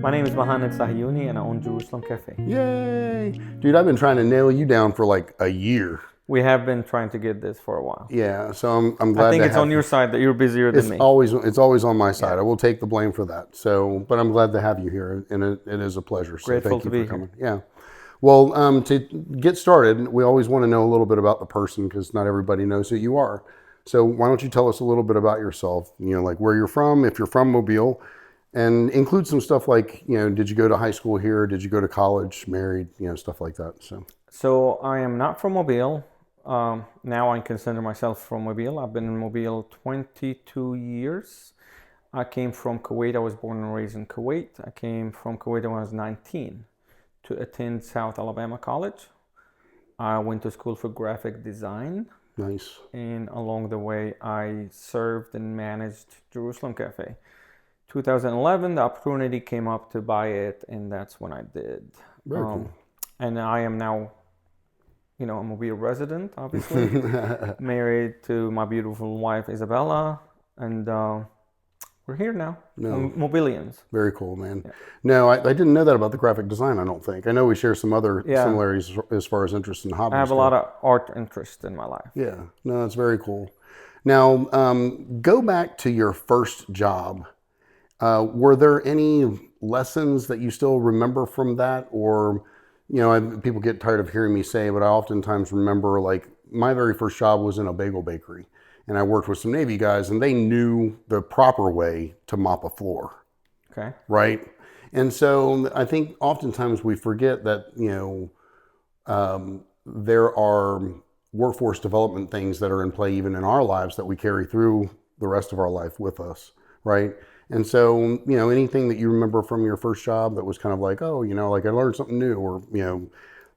My name is Mohannad Sahyouni and I own Jerusalem Cafe. Yay! Dude, I've been trying to nail you down for like a year. We have been trying to get this for a while. Yeah, so I'm I glad think to it's on have your you. side that you're busier than It's me. always on my side. Yeah. I will take the blame for that. So, but I'm glad to have you here, and it is a pleasure. So Grateful thank to you for be here. coming. Yeah. Well, to get started, we always want to know a little bit about the person because not everybody knows who you are. So why don't you tell us a little bit about yourself? You know, like where you're from, if you're from Mobile, and include some stuff like, you know, did you go to high school here? Did you go to college? Married? You know, stuff like that. So. So I am not from Mobile. Now I consider myself from Mobile. I've been in Mobile 22 years. I came from Kuwait. I was born and raised in Kuwait. I came from Kuwait when I was 19 to attend South Alabama College. I went to school for graphic design. Nice. And along the way, I served and managed Jerusalem Cafe. 2011, the opportunity came up to buy it, and that's when I did. Very cool. And I am now, I'm a Mobile resident, obviously, married to my beautiful wife, Isabella, and we're here now, No. Mobilians. Very cool, man. Yeah. No, I didn't know that about the graphic design, I don't think. I know we share some other Yeah. similarities as far as interest in hobbies. I have a lot of art interest in my life. Yeah, no, that's very cool. Now, go back to your first job. Were there any lessons that you still remember from that? Or, people get tired of hearing me say, but I oftentimes remember like my very first job was in a bagel bakery. And I worked with some Navy guys and they knew the proper way to mop a floor. Okay. Right. And so I think oftentimes we forget that, there are workforce development things that are in play even in our lives that we carry through the rest of our life with us. Right. And so, anything that you remember from your first job that was kind of like, oh, like I learned something new or,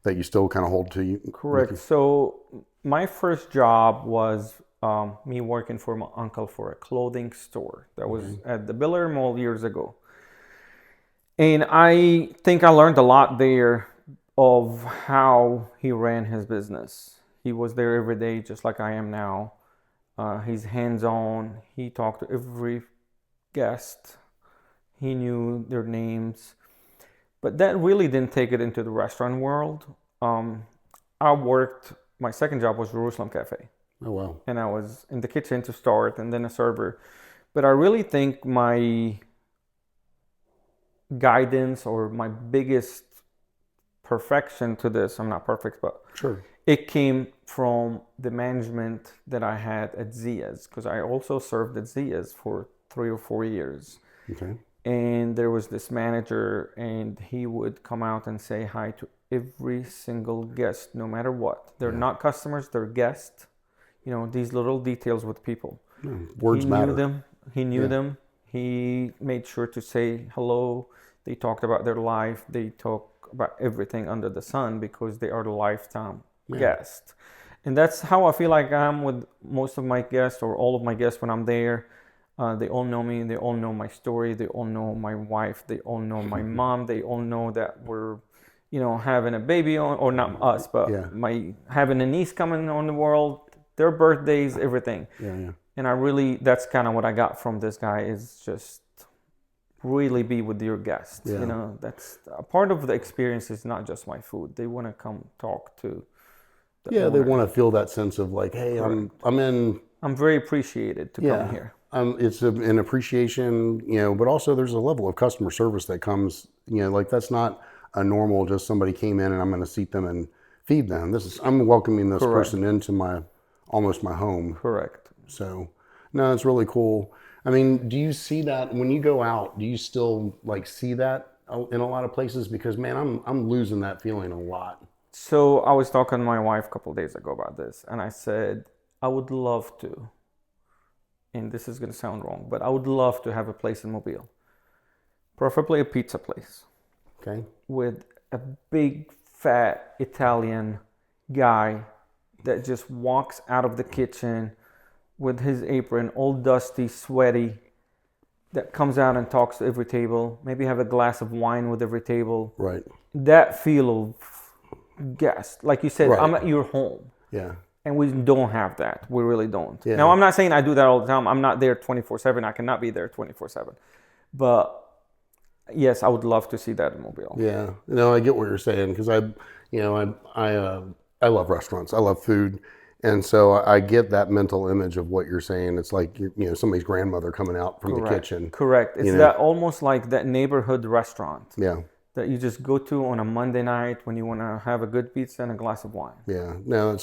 that you still kind of hold to you. Correct. So my first job was me working for my uncle for a clothing store that was at the Biller Mall years ago. And I think I learned a lot there of how he ran his business. He was there every day, just like I am now. He's hands-on. He talked to every guest. He knew their names. But that really didn't take it into the restaurant world. My second job was Jerusalem Cafe. Oh, wow. And I was in the kitchen to start and then a server. But I really think my guidance or my biggest perfection to this, I'm not perfect, but Sure. it came from the management that I had at Zia's, because I also served at Zia's for 3 or 4 years. Okay. And there was this manager, and he would come out and say hi to every single guest, no matter what. They're not customers, they're guests. These little details with people. Words matter. He knew them. He made sure to say hello. They talked about their life. They talk about everything under the sun because they are the lifetime guest. And that's how I feel like I'm with most of my guests or all of my guests when I'm there. They all know me. They all know my story. They all know my wife. They all know my mom. They all know that we're, having a baby on, or not us, but having a niece coming on the world, their birthdays, everything. Yeah. And that's kind of what I got from this guy is just really be with your guests. Yeah. That's a part of the experience is not just my food. They want to come talk to They owner. want to feel that sense of like, hey, I'm very appreciated to come here. It's an appreciation, but also there's a level of customer service that comes, like that's not a normal, just somebody came in and I'm going to seat them and feed them. I'm welcoming this person into almost my home. Correct. So, no, it's really cool. I mean, do you see that when you go out? Do you still like see that in a lot of places? Because man, I'm losing that feeling a lot. So I was talking to my wife a couple of days ago about this, and I said I would love to, and this is going to sound wrong, but I would love to have a place in Mobile, preferably a pizza place. Okay. With a big fat Italian guy that just walks out of the kitchen with his apron all dusty, sweaty, that comes out and talks to every table, maybe have a glass of wine with every table. Right. That feel of guest. Like you said, I'm at your home. Yeah. And we don't have that. We really don't. Yeah. Now, I'm not saying I do that all the time. I'm not there 24/7. I cannot be there 24/7. But Yes, I would love to see that mobile. Yeah, no, I get what you're saying because I love restaurants. I love food, and so I get that mental image of what you're saying. It's like somebody's grandmother coming out from the Correct. kitchen. Correct. It's You know, that almost like that neighborhood restaurant yeah, that you just go to on a Monday night when you want to have a good pizza and a glass of wine. yeah. No,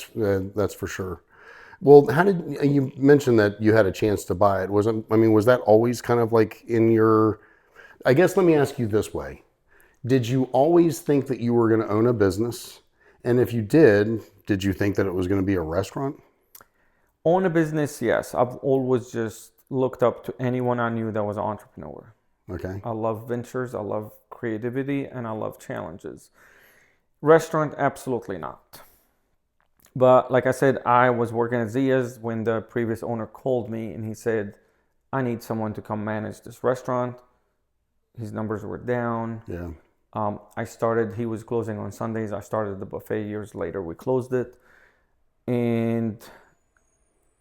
that's for sure. Well, how did you mentioned that you had a chance to buy it? Was that always kind of like in your? I guess let me ask you this way: did you always think that you were going to own a business? And if you did you think that it was going to be a restaurant? Own a business, yes. I've always just looked up to anyone I knew that was an entrepreneur. Okay. I love ventures, I love creativity, and I love challenges. Restaurant, absolutely not. But like I said, I was working at Zia's when the previous owner called me and he said, I need someone to come manage this restaurant. His numbers were down. Yeah. He was closing on Sundays. I started the buffet years later. We closed it. And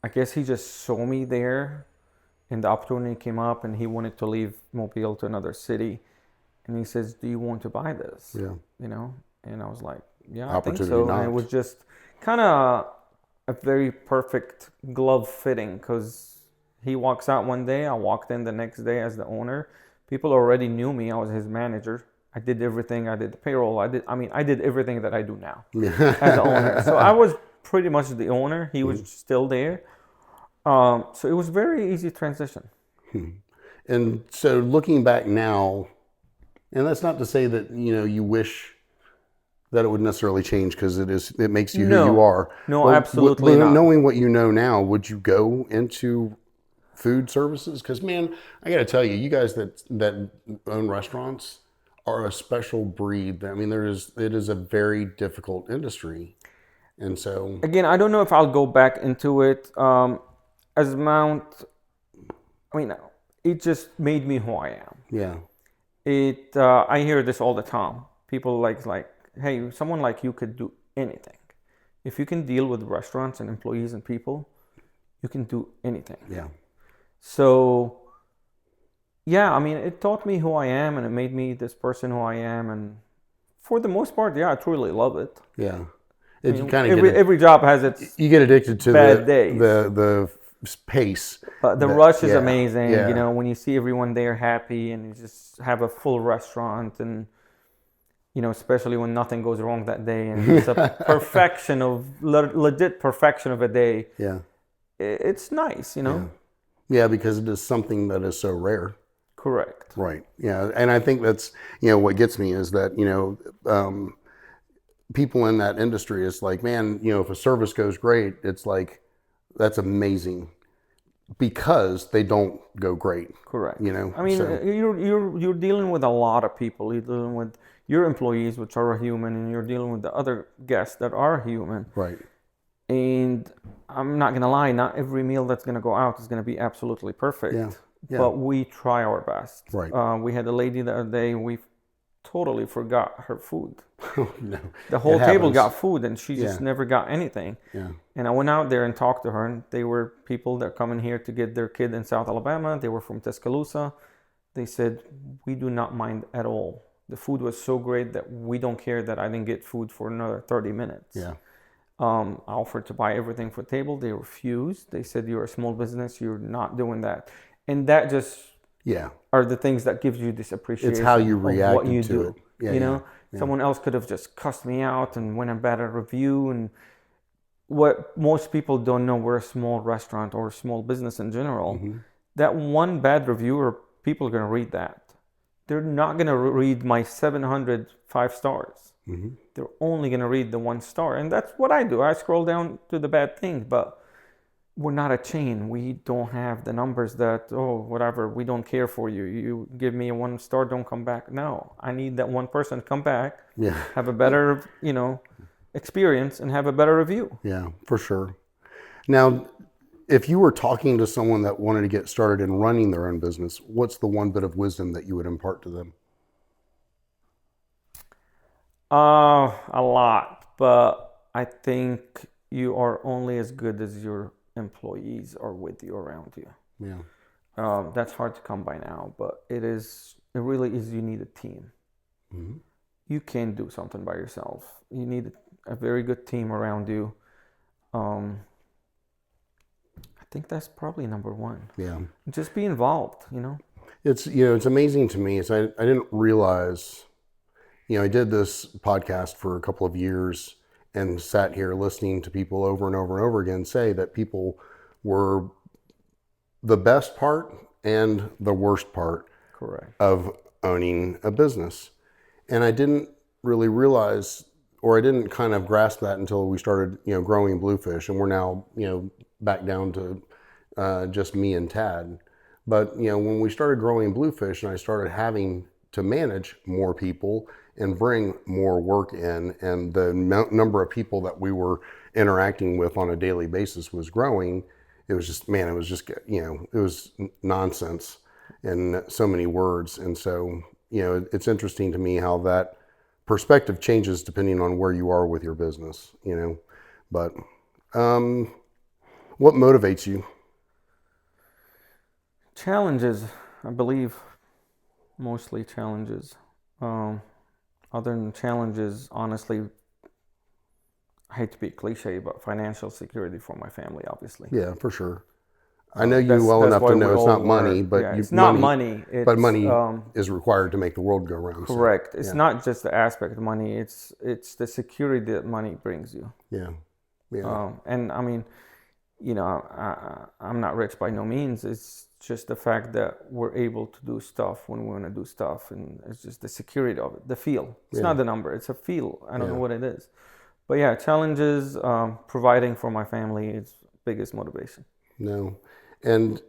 I guess he just saw me there and the opportunity came up and he wanted to leave Mobile to another city. And he says, do you want to buy this? Yeah. You know? And I was like, yeah, I think Opportunity so. And it was knocked. just kind of a very perfect glove fitting because he walks out one day. I walked in the next day as the owner. People already knew me. I was his manager. I did everything. I did the payroll. I did everything that I do now as the owner. So I was pretty much the owner. He was still there. So it was very easy transition. And so looking back now, and that's not to say that you wish that it would necessarily change because it makes you who you No, are. no, absolutely But not. knowing what you know now, would you go into food services? Because man, I got to tell you, you guys that own restaurants are a special breed. I mean, it is a very difficult industry, and so Again, I don't know if I'll go back into it. As Mount, I mean, it just made me who I am. yeah, I hear this all the time. People like, hey, someone like you could do anything. If you can deal with restaurants and employees and people, you can do anything. yeah, So, yeah, I mean, it taught me who I am and it made me this person who I am. And for the most part, yeah, I truly love it. yeah. I You mean, kind of every job has its you get addicted to bad days. the pace. But the That rush is yeah, amazing, yeah. when you see everyone there happy and you just have a full restaurant and, especially when nothing goes wrong that day and it's a legit perfection of a day. Yeah, It's nice. yeah, yeah. Because it is something that is so rare. Correct. Right. Yeah, and I think that's what gets me is that people in that industry is like, man, if a service goes great, it's like that's amazing because they don't go great. Correct. I mean, So you're dealing with a lot of people. You're dealing with your employees, which are human, and you're dealing with the other guests that are human. right. And I'm not gonna lie, not every meal that's gonna go out is gonna be absolutely perfect. Yeah. Yeah. But we try our best. Right. We had a lady the other day. We totally forgot her food. Oh, no. The whole It table happens. got food, and she just Yeah. never got anything. Yeah. And I went out there and talked to her, and they were people that come in here to get their kid in South Alabama. They were from Tuscaloosa. They said, we do not mind at all. The food was so great that we don't care that I didn't get food for another 30 minutes. Yeah. I offered to buy everything for the table. They refused. They said, you're a small business. You're not doing that. And that just Yeah. are the things that gives you this appreciation It's how you of what reacted you to do. it. Yeah, yeah. Someone else could have just cussed me out and went and bad a review. And what most people don't know, we're a small restaurant or a small business in general. Mm-hmm. That one bad reviewer, people are going to read that. They're not going to read my 700 5 stars. Mm-hmm. They're only going to read the 1 star. And that's what I do. I scroll down to the bad things, but we're not a chain. We don't have the numbers that, whatever, we don't care for you. You give me a 1 star, don't come back. No, I need that one person to come back, Yeah. have a better, experience and have a better review. Yeah, for sure. Now, if you were talking to someone that wanted to get started in running their own business, what's the one bit of wisdom that you would impart to them? A lot, but I think you are only as good as your employees are with you around you. Yeah. That's hard to come by now, but it is it really is, you need a team. Mm-hmm. You can't do something by yourself. You need a very good team around you. Um, I think that's probably number one. Yeah. Just be involved, you know? It's, you know, it's amazing to me. I didn't realize, you know, I did this podcast for a couple of years and sat here listening to people over and over and over again say that people were the best part and the worst part Correct. of owning a business. And I didn't really realize, or I didn't kind of grasp that until we started, you know, growing Bluefish, and we're now, you know, back down to just me and Tad. But you know, when we started growing Bluefish, and I started having to manage more people and bring more work in, and the number of people that we were interacting with on a daily basis was growing. It was just, man, it was just, you know, it was nonsense in so many words. And so, you know, it's interesting to me how that perspective changes depending on where you are with your business, you know. But what motivates you? Challenges, I believe, mostly challenges. Um, Other than challenges, honestly, I hate to be cliche, but financial security for my family, obviously. Yeah, for sure. I know you That's well that's enough why to we know it's all not money, work. but Yeah, you it's not money, money. but It's money is required to make the world go round. So, correct. It's yeah, not just the aspect of money. It's the security that money brings you. yeah, yeah, And I mean, you know, I'm not rich by no means. It's just the fact that we're able to do stuff when we want to do stuff, and it's just the security of it, the feel. It's yeah, not the number. It's a feel. I don't know yeah. what it is, but yeah, challenges, providing for my family is biggest motivation. No. And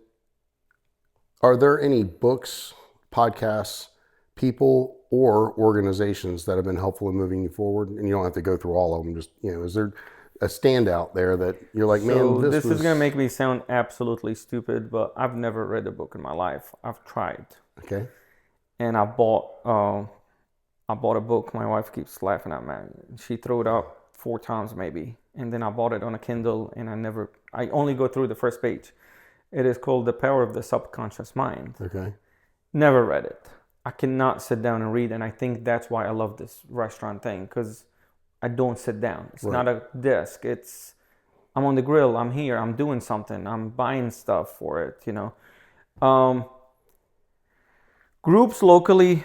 are there any books, podcasts, people, or organizations that have been helpful in moving you forward? And you don't have to go through all of them. Just, you know, is there a standout there that you're like, man, So this this is gonna was make me sound absolutely stupid, but I've never read a book in my life. I've tried, okay? and I bought a book. My wife keeps laughing at me. She threw it out 4 times maybe, and then I bought it on a Kindle, and I only go through the first page. It is called The Power of the Subconscious Mind. Okay. Never read it. I cannot sit down and read, and I think that's why I love this restaurant thing, because I don't sit down. It's Right. not a desk. I'm on the grill. I'm here. I'm doing something. I'm buying stuff for it. You know, um, groups locally.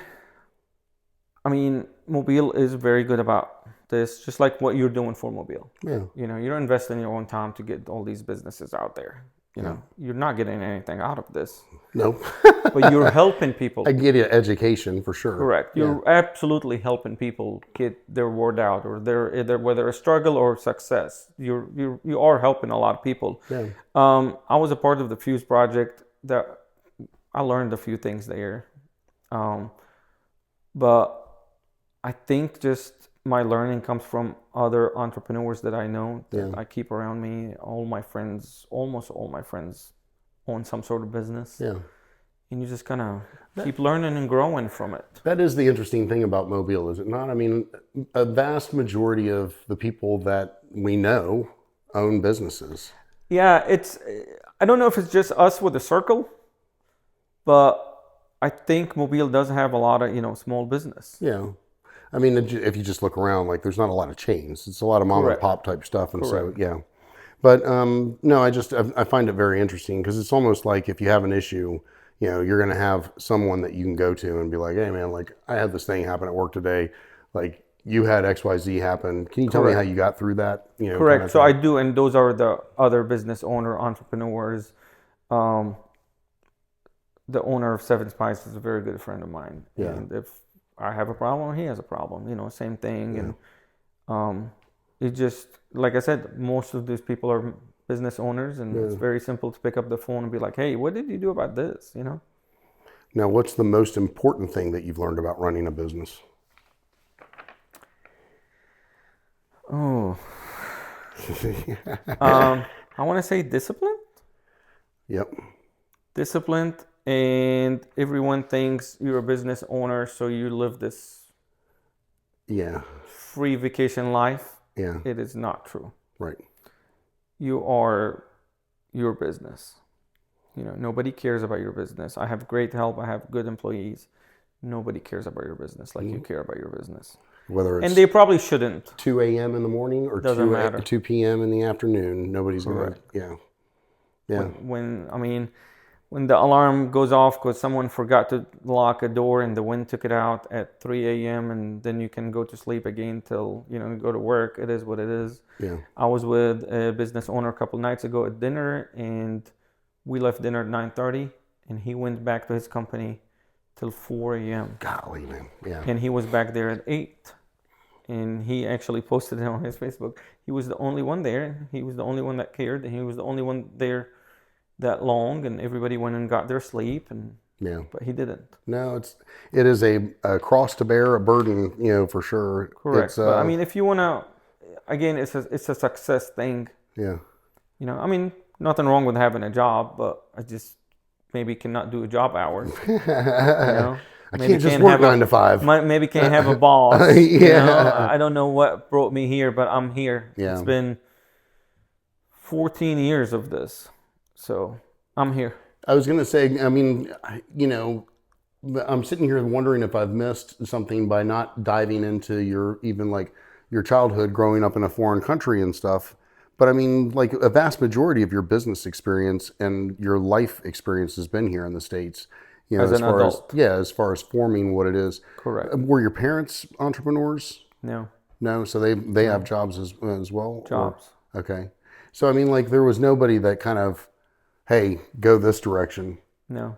I mean, Mobile is very good about this, just like what you're doing for Mobile. Yeah. You know, you're investing your own time to get all these businesses out there. You Yeah. know, you're not getting anything out of this, No. but you're helping people. I get you education for sure. Correct. Yeah. You're absolutely helping people get their word out, or their whether a struggle or success. You are helping a lot of people. Yeah. I was a part of the Fuse project. That I learned a few things there, but I think just my learning comes from other entrepreneurs that I know, that Yeah. I keep around me. Almost all my friends, own some sort of business, Yeah. and you just kind of keep learning and growing from it. That is the interesting thing about Mobile, is it not? I mean, a vast majority of the people that we know own businesses. Yeah, I don't know if it's just us with the circle, but I think Mobile does have a lot of, small business. Yeah. I mean, if you just look around, like there's not a lot of chains. It's a lot of mom and Correct. pop type stuff. And so, Correct. yeah. But no, I find it very interesting, because it's almost like if you have an issue, you know, you're going to have someone that you can go to and be like, hey, man, like I had this thing happen at work today. Like you had XYZ happen. Can you tell me how Correct. you got through that? You know, Correct. kind of So I thing. do, and those are the other business entrepreneurs. Um, the owner of Seven Spice is a very good friend of mine, Yeah. and if I have a problem, he has a problem. Same thing, Yeah. and it just, like I said, most of these people are business owners, and it's Yeah. very simple to pick up the phone and be like, "Hey, what did you do about this?" Now, what's the most important thing that you've learned about running a business? Oh, I want to say discipline. Yep. Disciplined, and everyone thinks you're a business owner, so you live this Yeah. free vacation life. Yeah. It is not true. Right. You are your business. Nobody cares about your business. I have great help. I have good employees. nobody cares about your business like you care about your business. Whether And it's they probably shouldn't. 2 a.m. in the morning or Doesn't matter. 2 p.m. in the afternoon, nobody's going to, yeah. When the alarm goes off because someone forgot to lock a door and the wind took it out at 3 a.m. and then you can go to sleep again till, go to work. It is what it is. Yeah. I was with a business owner a couple nights ago at dinner, and we left dinner at 9:30, and he went back to his company till 4 a.m. Golly, man. Yeah. And he was back there at 8. And he actually posted it on his Facebook. He was the only one there. He was the only one that cared. And he was the only one there that long. And everybody went and got their sleep. But he didn't. No, it is a cross to bear, a burden, for sure. Correct. But if you want to, again, it's a success thing. Yeah. Nothing wrong with having a job, but I just maybe cannot do a job hours. I can't just work 9 to 5. Maybe can't have a boss. Yeah. I don't know what brought me here, but I'm here. Yeah. It's been 14 years of this, so I'm here. I was going to say, I'm sitting here wondering if I've missed something by not diving into your childhood growing up in a foreign country and stuff. But a vast majority of your business experience and your life experience has been here in the States. As an adult. As far as forming what it is. Correct. Were your parents entrepreneurs? No. No, so they have jobs as well? Jobs. Okay. So there was nobody that kind of, hey, go this direction. No.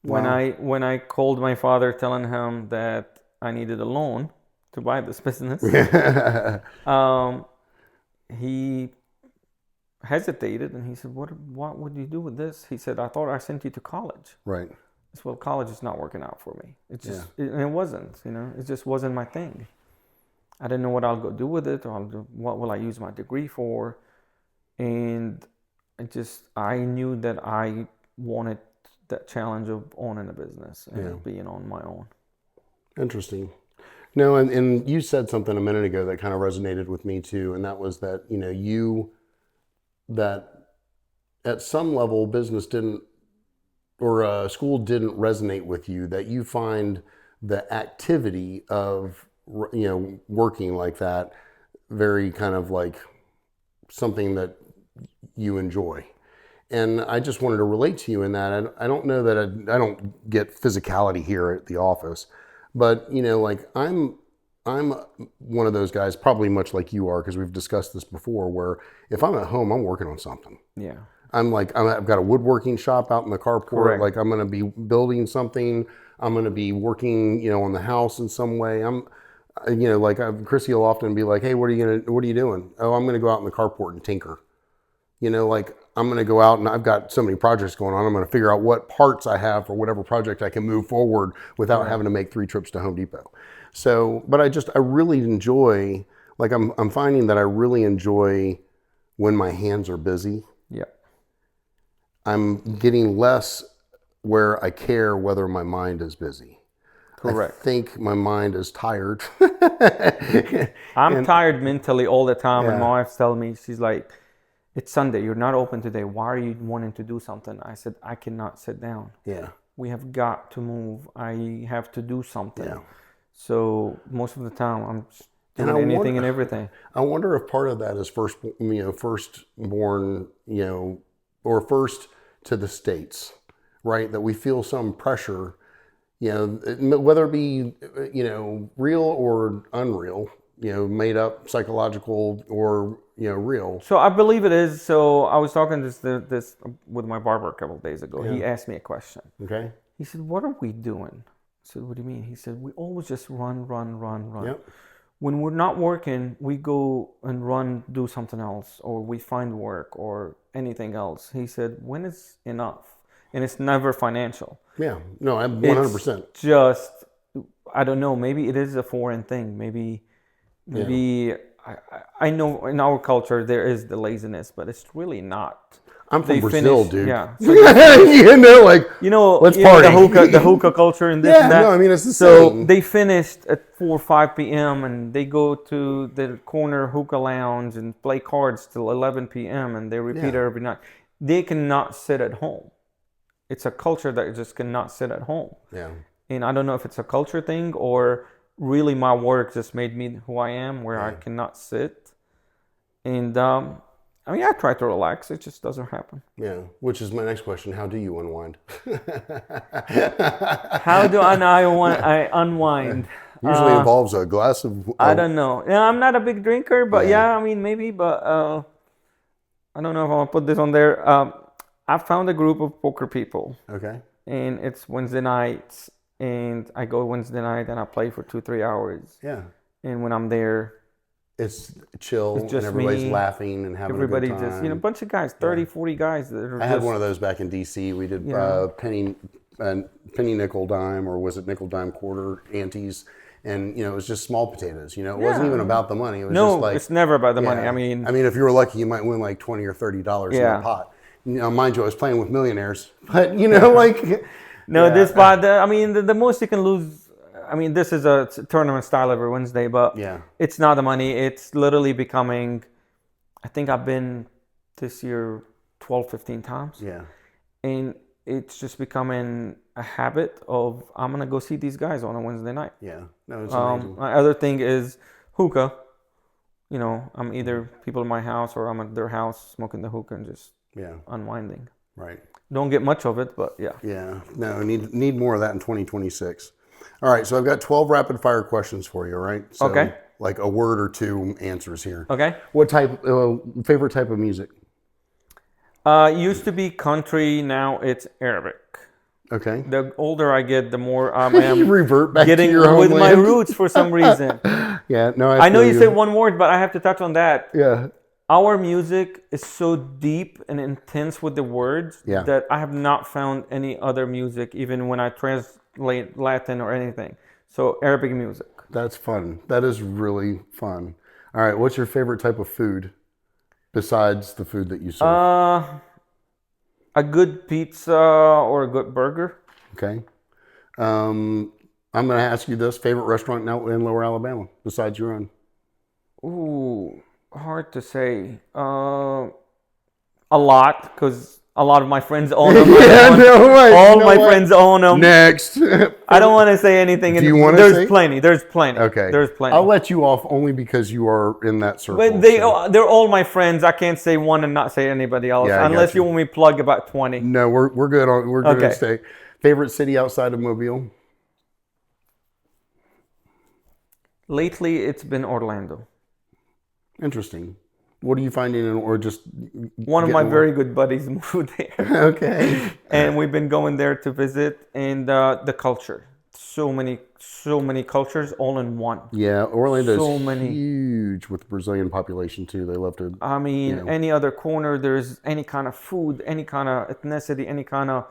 Wow. When I called my father telling him that I needed a loan to buy this business, he hesitated and he said, what would you do with this? He said, I thought I sent you to college. Right. I said, well, college is not working out for me. It just it wasn't, it just wasn't my thing. I didn't know what I'll go do with it, or what will I use my degree for. And I knew that I wanted that challenge of owning a business and being on my own. Interesting. No, and you said something a minute ago that kind of resonated with me too, and that was that, that at some level business didn't, or school didn't resonate with you, that you find the activity of, working like that very kind of like something that you enjoy. And I just wanted to relate to you in that. I don't know that I don't get physicality here at the office, but I'm one of those guys, probably much like you are, because we've discussed this before, where if I'm at home, I'm working on something. Yeah. I've got a woodworking shop out in the carport. Correct. Like I'm going to be building something. I'm going to be working, on the house in some way. Chrissy will often be like, hey, what are you doing? Oh, I'm going to go out in the carport and tinker. I'm going to go out and I've got so many projects going on. I'm going to figure out what parts I have for whatever project I can move forward without having to make 3 trips to Home Depot. So, but I really enjoy, I'm finding that I really enjoy when my hands are busy. Yeah. I'm getting less where I care whether my mind is busy. Correct. I think my mind is tired. I'm tired mentally all the time. Yeah. And my wife's telling me, she's like, it's Sunday, you're not open today. Why are you wanting to do something? I said, I cannot sit down. Yeah. We have got to move. I have to do something. Yeah. So most of the time I'm doing anything and everything. I wonder if part of that is firstborn, or first to the States, right? That we feel some pressure, whether it be, real or unreal, made up, psychological, or, real. So I believe it is. So I was talking this with my barber a couple of days ago. Yeah. He asked me a question. Okay. He said, what are we doing? I said, what do you mean? He said, we always just run. Yep. When we're not working, we go and do something else, or we find work or anything else. He said, when is enough? And it's never financial. Yeah, no, I'm 100%. It's just, I don't know, maybe it is a foreign thing. Maybe I know in our culture there is the laziness, but it's really not. I'm from Brazil, dude. Yeah. So let's party. The hookah culture and this and that. No, I mean, it's the so same. They finished at 4 or 5 p.m. and they go to the corner hookah lounge and play cards till 11 p.m. and they repeat it every night. They cannot sit at home. It's a culture that just cannot sit at home. Yeah. And I don't know if it's a culture thing or really my work just made me who I am, where I cannot sit. And I mean, I try to relax. It just doesn't happen. Yeah, which is my next question. How do you unwind? How do I unwind? Usually involves a glass of. I don't know. Yeah, I'm not a big drinker, but Yeah. yeah, I mean maybe. But I don't know if I want to put this on there. I found a group of poker people, Okay. and it's Wednesday nights, and I go Wednesday night and I play for 2-3 hours. Yeah. And when I'm there, It's chill it's just and everybody's me. laughing and having a good Everybody time. just, a bunch of guys, 30, 40 guys that are I had just, one of those back in DC. We did penny nickel dime, or was it nickel dime quarter antes, and it was just small potatoes. It wasn't even about the money. It was just no, like, it's never about the money. yeah. I mean, if you were lucky, you might win like $20 or $30 in Yeah. the pot. Mind you, I was playing with millionaires, but like, no, yeah. this spot, I mean, the most you can lose. I mean, this is a tournament style every Wednesday, but Yeah. it's not the money. It's literally becoming, I think I've been this year 12, 15 times. Yeah. And it's just becoming a habit of, I'm going to go see these guys on a Wednesday night. Yeah. No, it's amazing. My other thing is hookah. I'm either people in my house or I'm at their house smoking the hookah and just unwinding. Right. Don't get much of it, but yeah. Yeah. No, need more of that in 2026. All right, so I've got 12 rapid fire questions for you, all right? So, Okay. like a word or two answers here. Okay. What favorite type of music? Used to be country, now it's Arabic. Okay. The older I get, the more I You am revert back getting to your with my homeland. roots for some reason. Yeah, no, I know feel you said one word, but I have to touch on that. Yeah. Our music is so deep and intense with the words that I have not found any other music, even when I translate Latin or anything. So Arabic music. That's fun. That is really fun. All right, what's your favorite type of food besides the food that you serve? A good pizza or a good burger. Okay. I'm going to ask you this. Favorite restaurant now in Lower Alabama besides your own? Ooh, hard to say. A lot, because a lot of my friends own them. All my friends own them. Next. I don't want to say anything. Do you want to There's say? plenty. There's plenty. Okay. There's plenty. I'll let you off only because you are in that circle. But they're all my friends. I can't say one and not say anybody else, Yeah, I unless got you you. want me to plug about 20. No, we're good on. We're good Okay. to stay. Favorite city outside of Mobile? Lately, it's been Orlando. Interesting. What are you finding in, or just One of my very good buddies moved there. Okay. And we've been going there to visit, and the culture. So many cultures all in one. Yeah, Orlando's So many. huge with the Brazilian population too. They love to. I mean, any other corner, there's any kind of food, any kind of ethnicity, any kind of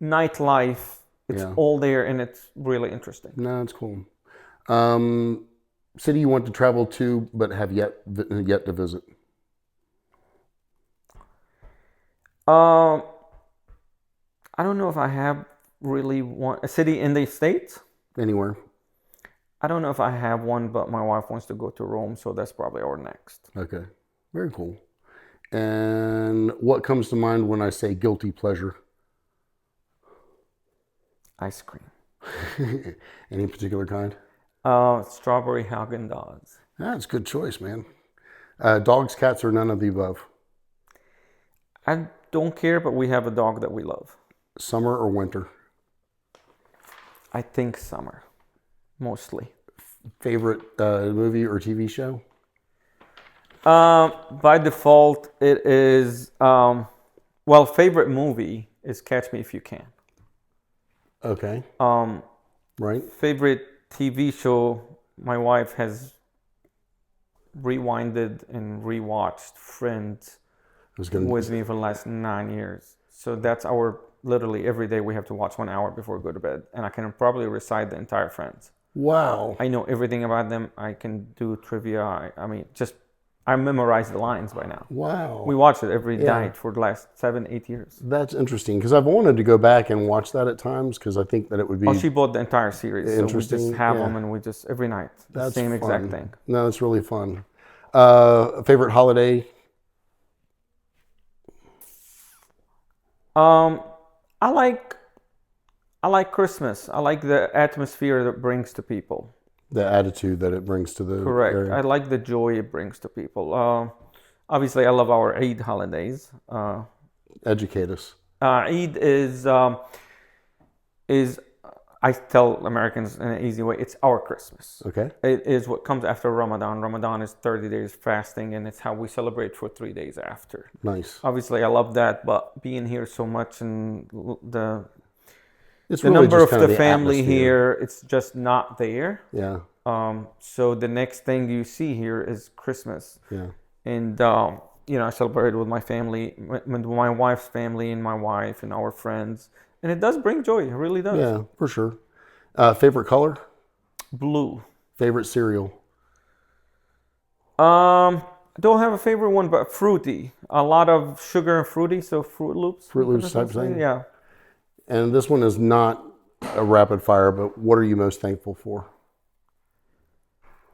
nightlife. It's all there, and it's really interesting. No, it's cool. City you want to travel to but have yet to visit? I don't know if I have really a city in the States. Anywhere. I don't know if I have one, but my wife wants to go to Rome, so that's probably our next. Okay. Very cool. And what comes to mind when I say guilty pleasure? Ice cream. Any particular kind? Strawberry Haagen-Dazs. That's a good choice, man. Dogs, cats, or none of the above? I don't care, but we have a dog that we love. Summer or winter? I think summer, mostly. Favorite movie or TV show? By default, it is, favorite movie is Catch Me If You Can. Okay. Right. Favorite TV show, my wife has rewinded and rewatched Friends with me for the last 9 years. So that's literally every day we have to watch 1 hour before we go to bed. And I can probably recite the entire Friends. Wow. I know everything about them. I can do trivia. I memorize the lines by now. Wow. We watch it every night for the last 7-8 years. That's interesting because I've wanted to go back and watch that at times because I think that it would be. Oh, she bought the entire series. So we just have them and we just, every night, That's same fun. exact thing. No, it's really fun. Favorite holiday? I like I like Christmas. I like the atmosphere that it brings to people. The attitude that it brings to the Correct. area. I like the joy it brings to people. Obviously, I love our Eid holidays. Educate us. Eid is I tell Americans in an easy way, it's our Christmas. Okay. It is what comes after Ramadan. Ramadan is 30 days fasting, and it's how we celebrate for 3 days after. Nice. Obviously, I love that, but being here so much and It's the really number just of kind the of the family atmosphere. here, it's just not there. Yeah. So the next thing you see here is Christmas. Yeah. And, I celebrated with my family, with my wife's family and my wife and our friends. And it does bring joy. It really does. Yeah, for sure. Favorite color? Blue. Favorite cereal? I don't have a favorite one, but fruity. A lot of sugar and fruity, so Fruit Loops. Fruit Loops type thing? Yeah. And this one is not a rapid fire, but what are you most thankful for?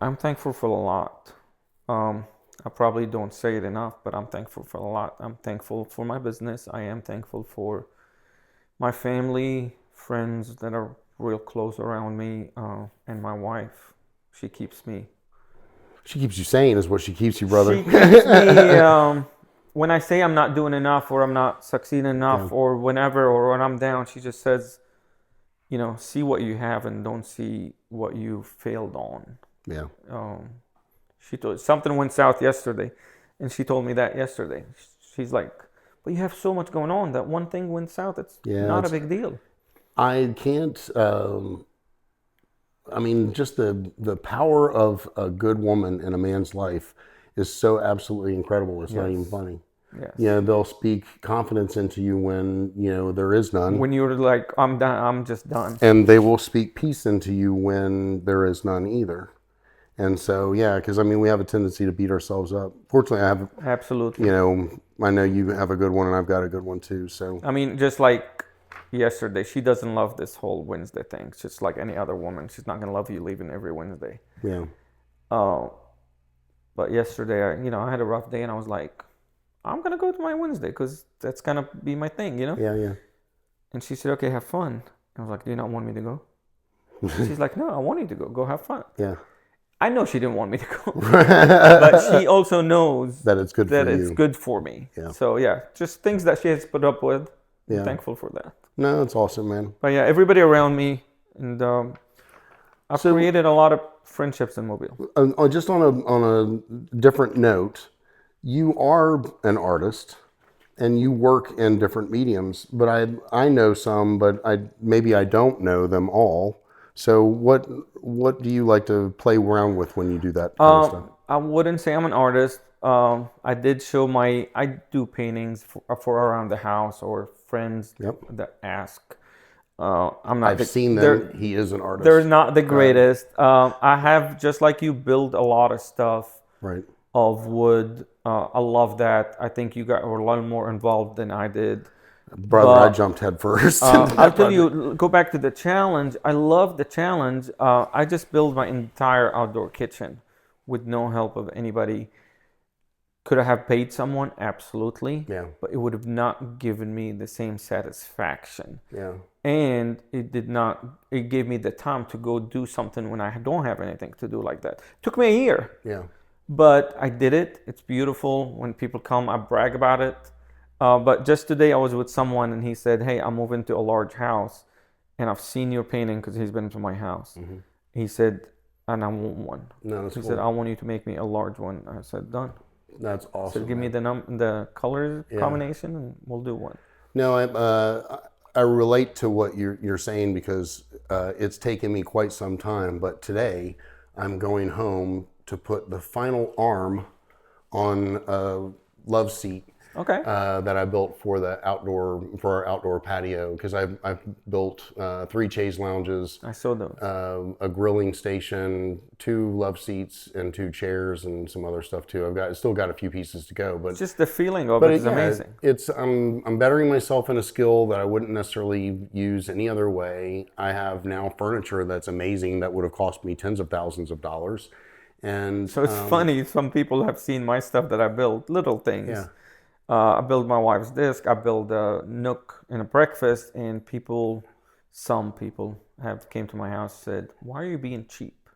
I'm thankful for a lot. I probably don't say it enough, but I'm thankful for a lot. I'm thankful for my business. I am thankful for my family, friends that are real close around me, and my wife. She keeps you sane is what she keeps you, brother. She keeps me. When I say I'm not doing enough or I'm not succeeding enough or whenever or when I'm down, she just says, see what you have and don't see what you failed on. Yeah. She told something went south yesterday, and she told me that yesterday. She's like, "But you have so much going on. That one thing went south. It's not a big deal." I can't. I mean, just the power of a good woman in a man's life is so absolutely incredible. It's not even funny. Yes. They'll speak confidence into you when there is none. When you're like, "I'm done. I'm just done." And they will speak peace into you when there is none either. And so, because we have a tendency to beat ourselves up. Fortunately, I have, Absolutely. I know you have a good one and I've got a good one too. So, Just like yesterday, she doesn't love this whole Wednesday thing. It's just like any other woman. She's not going to love you leaving every Wednesday. yeah. But yesterday, I had a rough day and I was like, I'm going to go to my Wednesday because that's going to be my thing, Yeah. And she said, okay, have fun. I was like, do you not want me to go? She's like, no, I want you to go. Go have fun. Yeah. I know she didn't want me to go, but she also knows that it's good for you. It's good for me. Yeah. So just things that she has put up with. Yeah. I'm thankful for that. No, it's awesome, man. But everybody around me, and I've created a lot of friendships in Mobile. Just on a different note, you are an artist, and you work in different mediums. But I know some, but maybe I don't know them all. So what do you like to play around with when you do that kind of stuff? I wouldn't say I'm an artist. I do paintings for around the house or friends that ask. I've seen them. He is an artist. They're not the greatest. I have, just like you, build a lot of stuff of wood. I love that. I think you were a lot more involved than I did. Brother, I jumped head first. I'll tell you, go back to the challenge. I love the challenge. I just built my entire outdoor kitchen with no help of anybody. Could I have paid someone? Absolutely. Yeah. But it would have not given me the same satisfaction. Yeah. And it gave me the time to go do something when I don't have anything to do like that. It took me a year. Yeah. But I did it. It's beautiful. When people come, I brag about it. But just today I was with someone and he said, hey, I'm moving to a large house and I've seen your painting because he's been to my house. Mm-hmm. He said, and I want one. No, that's he cool. said, I want you to make me a large one. I said, done. That's awesome. So give me the color combination and we'll do one. No, I relate to what you're saying because it's taken me quite some time. But today I'm going home to put the final arm on a love seat. Okay. That I built for our outdoor patio because I've built 3 chaise lounges. I saw those. A grilling station, 2 love seats, and 2 chairs, and some other stuff too. Still got a few pieces to go, but just the feeling of it is amazing. I'm bettering myself in a skill that I wouldn't necessarily use any other way. I have now furniture that's amazing that would have cost me tens of thousands of dollars, and so it's funny. Some people have seen my stuff that I built, little things. Yeah. I built my wife's desk. I built a nook and a breakfast, and people some people have came to my house and said, "Why are you being cheap?"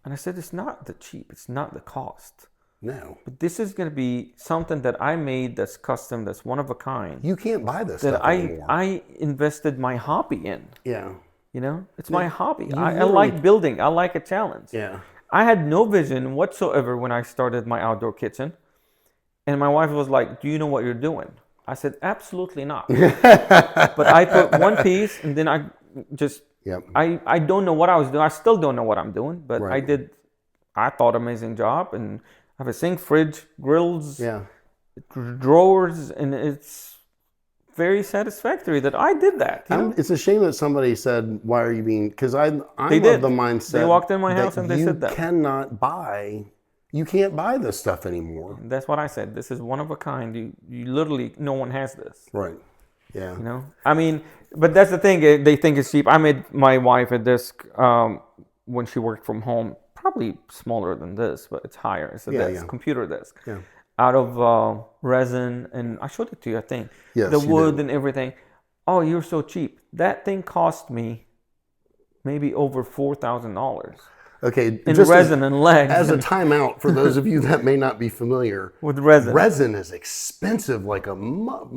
And I said, "It's not the cheap. It's not the cost. No. But this is going to be something that I made that's custom, that's one of a kind, You can't buy this that stuff anymore. I invested my hobby in. Yeah. You know, it's my hobby. I literally- like building. I like a challenge. Yeah. I had no vision whatsoever when I started my outdoor kitchen. And my wife was like, "Do you know what you're doing?" I said, "Absolutely not." But I put one piece and then I just, Yep. I don't know what I was doing. I still don't know what I'm doing, but Right. I thought, amazing job. And I have a sink, fridge, grills, Yeah. drawers, and it's very satisfactory that I did that. You know? It's a shame that somebody said, "Why are you being?" Because I'm They of did. the mindset They walked in my house and they said that. You can't buy this stuff anymore. That's what I said. This is one of a kind. You literally, no one has this. Right. Yeah. You know, I mean, but that's the thing. They think it's cheap. I made my wife a desk when she worked from home, probably smaller than this, but it's higher. It's a desk, computer desk, Yeah. out of resin, and I showed it to you. I think Yes, the you wood did. and everything. Oh, you're so cheap. That thing cost me maybe over $4,000 Okay. in just resin and legs. as a timeout for those of you that may not be familiar, with resin. resin is expensive like a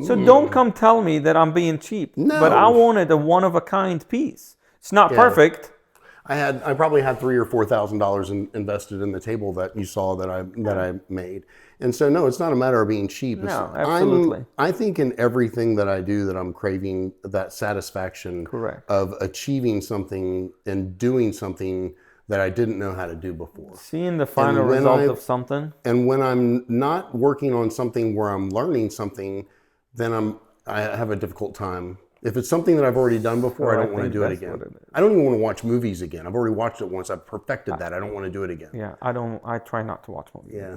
So don't come tell me that I'm being cheap. No. But I wanted a one of a kind piece. It's not perfect. I probably had $3,000 or $4,000 invested in the table that you saw that I made. And so no, it's not a matter of being cheap. No, absolutely. I think in everything that I do that I'm craving that satisfaction Correct. of achieving something and doing something that I didn't know how to do before. Seeing the final And when result of something. And when I'm not working on something where I'm learning something, then I have a difficult time. If it's something that I've already done before, I don't want to do it again. I don't even want to watch movies again. I've already watched it once. I've perfected that. I don't want to do it again. Yeah, I try not to watch movies. Yeah.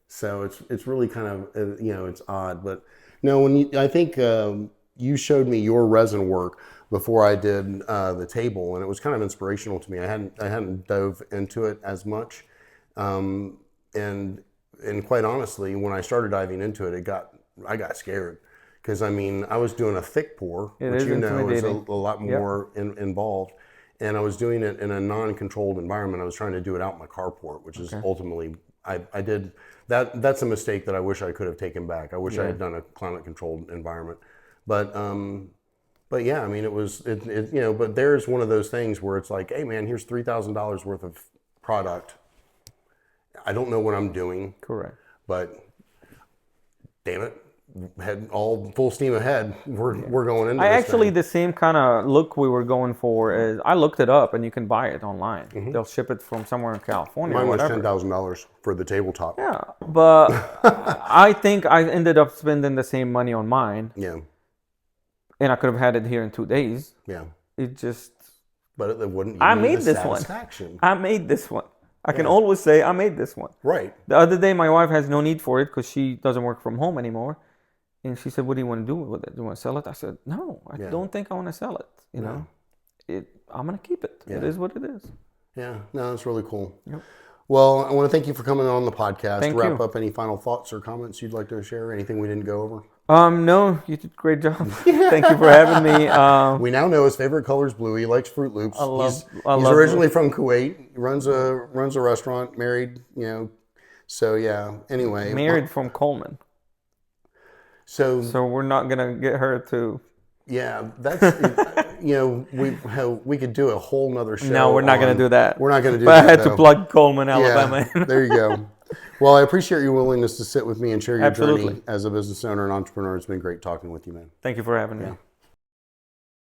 So it's really kind of it's odd, but no. I think you showed me your resin work before I did the table, and it was kind of inspirational to me. I hadn't dove into it as much, and quite honestly, when I started diving into it, I got scared because I mean I was doing a thick pour, which you know is a lot more involved. And I was doing it in a non-controlled environment. I was trying to do it out in my carport, which is ultimately I did that. That's a mistake that I wish I could have taken back. I wish I had done a climate-controlled environment, but yeah, I mean but there's one of those things where it's like, hey man, here's $3,000 worth of product. I don't know what I'm doing. Correct. But damn it, head all full steam ahead. We're going into. The same kind of look we were going for is I looked it up and you can buy it online. They'll ship it from somewhere in California. Mine or was whatever. $10,000 for the tabletop. Yeah, but I think I ended up spending the same money on mine. Yeah. And I could have had it here in 2 days. Yeah. It just. But it wouldn't. I made this one. I made this one. I can always say I made this one. Right. The other day, my wife has no need for it because she doesn't work from home anymore. And she said, "What do you want to do with it? Do you want to sell it?" I said, "No, I don't think I want to sell it. You know, I'm going to keep it. It is what it is." Yeah. No, it's really cool. Yep. Well, I want to thank you for coming on the podcast. Thank Wrap you. up any final thoughts or comments you'd like to share? Anything we didn't go over? No, you did a great job. Thank you for having me. We now know his favorite color is blue. He likes Fruit Loops. He's love originally from Kuwait. He runs a restaurant. Married. So yeah. Anyway. Married from Coleman. So we're not gonna get her to. Yeah, that's we could do a whole nother show. No, we're not gonna do that. We're not gonna do but that. But I had to plug Coleman, Alabama. Yeah, there you go. Well, I appreciate your willingness to sit with me and share your Absolutely. journey as a business owner and entrepreneur. It's been great talking with you, man. Thank you for having me.